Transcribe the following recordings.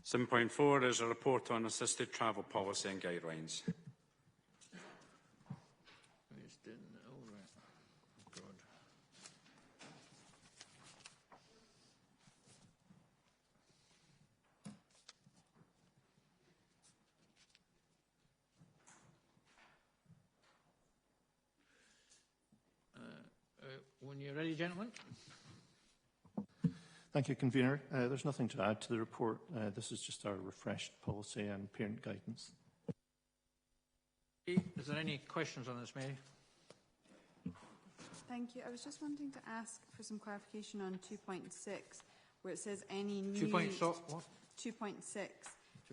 7.4 is a report on assisted travel policy and guidelines. When you're ready, gentlemen. Thank you, Convener. There's nothing to add to the report. This is just our refreshed policy and parent guidance. Is there any questions on this, Mary? Thank you. I was just wanting to ask for some clarification on 2.6, where it says any new... 2.6.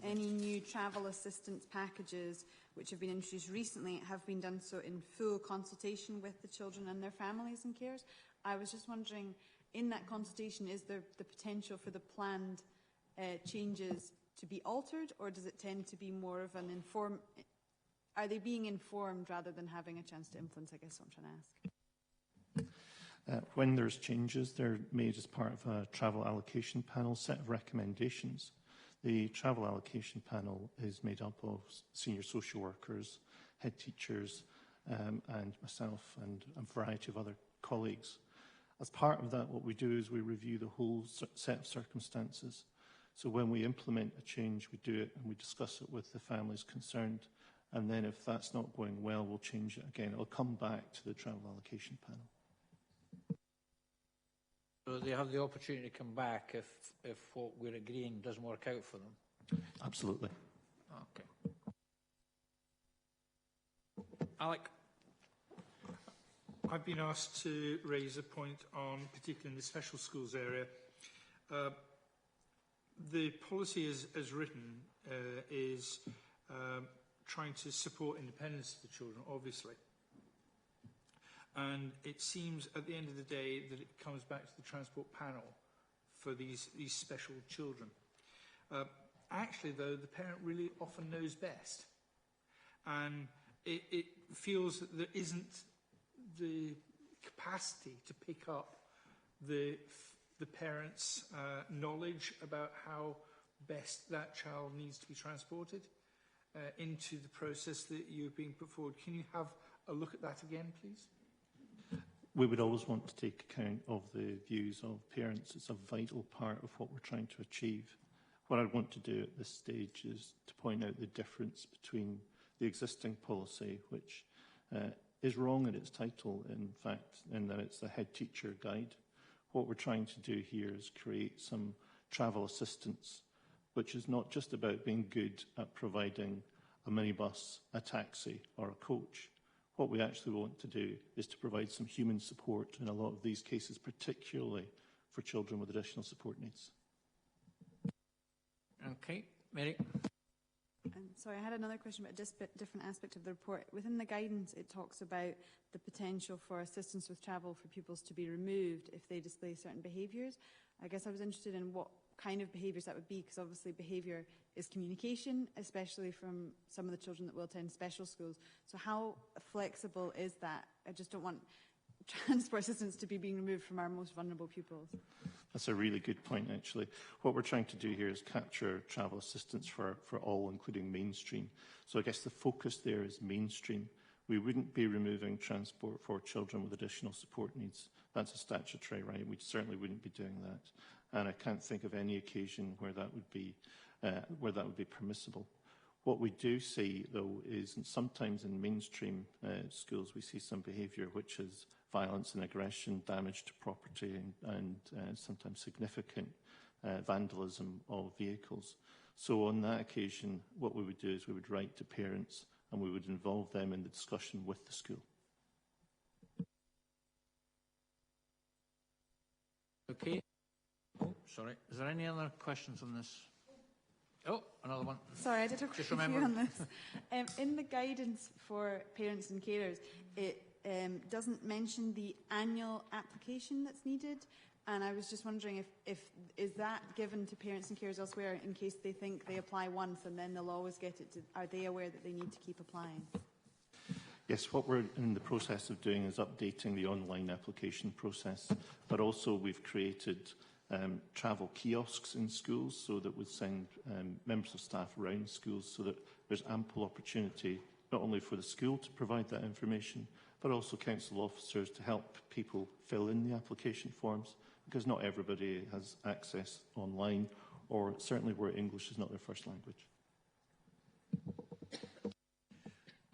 Any new travel assistance packages which have been introduced recently have been done so in full consultation with the children and their families and carers. I was just wondering, in that consultation, is there the potential for the planned changes to be altered, or does it tend to be more of an are they being informed rather than having a chance to influence, I guess what I'm trying to ask. When there's changes, they're made as part of a travel allocation panel set of recommendations. The travel allocation panel is made up of senior social workers, head teachers, and myself and a variety of other colleagues. As part of that, what we do is we review the whole set of circumstances. So when we implement a change, we do it and we discuss it with the families concerned. And then if that's not going well, we'll change it again. It'll come back to the travel allocation panel. So they have the opportunity to come back if what we're agreeing doesn't work out for them? Absolutely. Okay. Alec? I've been asked to raise a point on, particularly in the special schools area. The policy as written is trying to support independence of the children, obviously. And it seems at the end of the day that it comes back to the transport panel for these special children. Actually, though, the parent really often knows best. And it feels that there isn't the capacity to pick up the parent's knowledge about how best that child needs to be transported into the process that you're being put forward. Can you have a look at that again, please? We would always want to take account of the views of parents. It's a vital part of what we're trying to achieve. What I want to do at this stage is to point out the difference between the existing policy, which is wrong in its title, in fact, in that it's the head teacher guide. What we're trying to do here is create some travel assistance, which is not just about being good at providing a minibus, a taxi or a coach. What we actually want to do is to provide some human support in a lot of these cases, particularly for children with additional support needs. Okay, Mary. Sorry, I had another question about a different aspect of the report. Within the guidance, it talks about the potential for assistance with travel for pupils to be removed if they display certain behaviours. I guess I was interested in what kind of behaviours that would be, because obviously behaviour is communication, especially from some of the children that will attend special schools. So how flexible is that? I just don't want transport assistance to be being removed from our most vulnerable pupils. That's a really good point, actually. What we're trying to do here is capture travel assistance for all, including mainstream. So I guess the focus there is mainstream. We wouldn't be removing transport for children with additional support needs. That's a statutory right. We certainly wouldn't be doing that. And I can't think of any occasion where that would be permissible. What we do see, though, is sometimes in mainstream schools we see some behaviour which is violence and aggression, damage to property, and sometimes significant vandalism of vehicles. So on that occasion, what we would do is we would write to parents and we would involve them in the discussion with the school. Okay. Oh, sorry. Is there any other questions on this? Oh, another one. Sorry, I did have a few on this. In the guidance for parents and carers, it doesn't mention the annual application that's needed, and I was just wondering if is that given to parents and carers elsewhere in case they think they apply once and then they'll always get it? Are they aware that they need to keep applying? Yes, what we're in the process of doing is updating the online application process, but also we've created travel kiosks in schools, so that would send members of staff around schools so that there's ample opportunity not only for the school to provide that information, but also council officers to help people fill in the application forms, because not everybody has access online, or certainly where English is not their first language.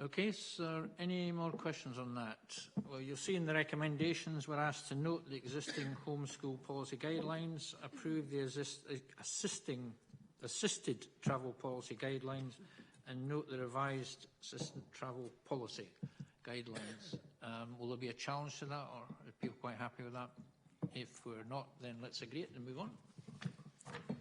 Okay, so any more questions on that? Well, you'll see in the recommendations we're asked to note the existing homeschool policy guidelines, approve the assisted travel policy guidelines, and note the revised assisted travel policy guidelines. Will there be a challenge to that, or are people quite happy with that? If we're not, then let's agree it and move on.